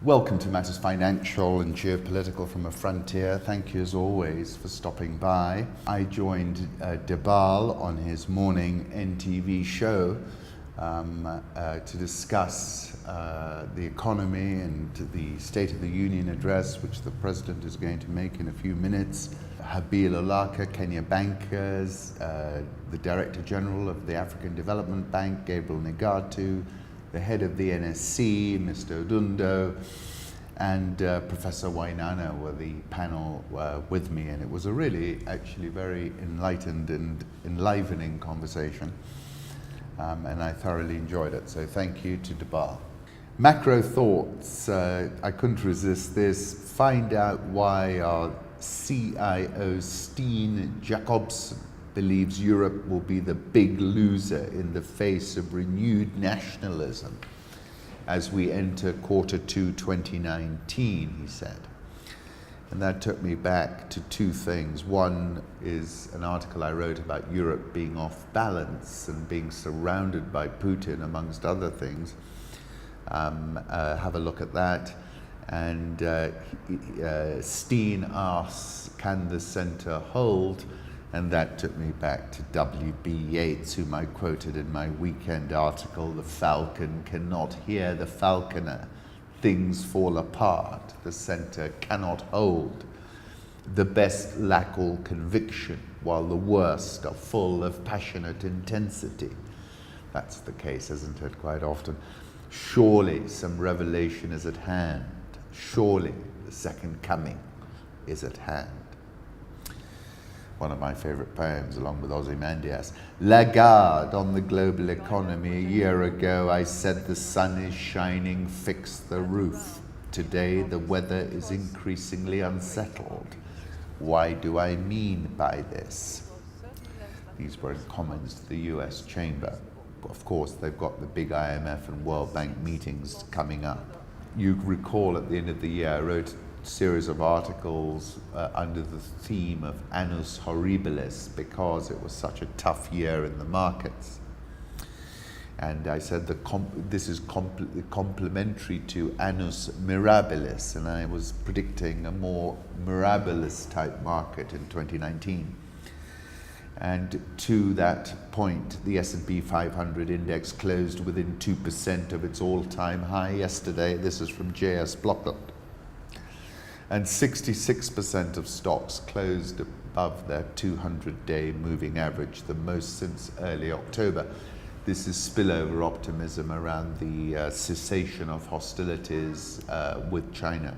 Welcome to Matters Financial and Geopolitical from a Frontier. Thank you as always for stopping by. I joined Debal on his morning NTV show to discuss the economy and the State of the Union address, which the President is going to make in a few minutes. Habil Olaka, Kenya Bankers, the Director General of the African Development Bank, Gabriel Negatu, the head of the NSC, Mr. Odundo, and Professor Wainana were the panel with me, and it was a really, actually very enlightened and enlivening conversation, and I thoroughly enjoyed it, so thank you to Debal. Macro thoughts, I couldn't resist this. Find out why our CIO Steen Jacobsen believes Europe will be the big loser in the face of renewed nationalism as we enter Q2 2019, he said. And that took me back to two things. One is an article I wrote about Europe being off balance and being surrounded by Putin, amongst other things. Have a look at that. And Steen asks, can the centre hold? And that took me back to W.B. Yeats, whom I quoted in my weekend article, "The falcon cannot hear the falconer. Things fall apart. The centre cannot hold. The best lack all conviction, while the worst are full of passionate intensity." That's the case, isn't it, quite often? Surely some revelation is at hand. Surely the second coming is at hand. One of my favourite poems, along with Ozymandias. Lagarde on the global economy. A year ago I said the sun is shining, fix the roof. Today the weather is increasingly unsettled. Why do I mean by this? These were in comments to the US Chamber. Of course, they've got the big IMF and World Bank meetings coming up. You recall at the end of the year I wrote series of articles under the theme of Annus Horribilis, because it was such a tough year in the markets. And I said this is complementary to Annus Mirabilis, and I was predicting a more mirabilis type market in 2019. And to that point, the S&P 500 index closed within 2% of its all-time high yesterday. This is from JS Blocklet. And 66% of stocks closed above their 200-day moving average, the most since early October. This is spillover optimism around the cessation of hostilities with China.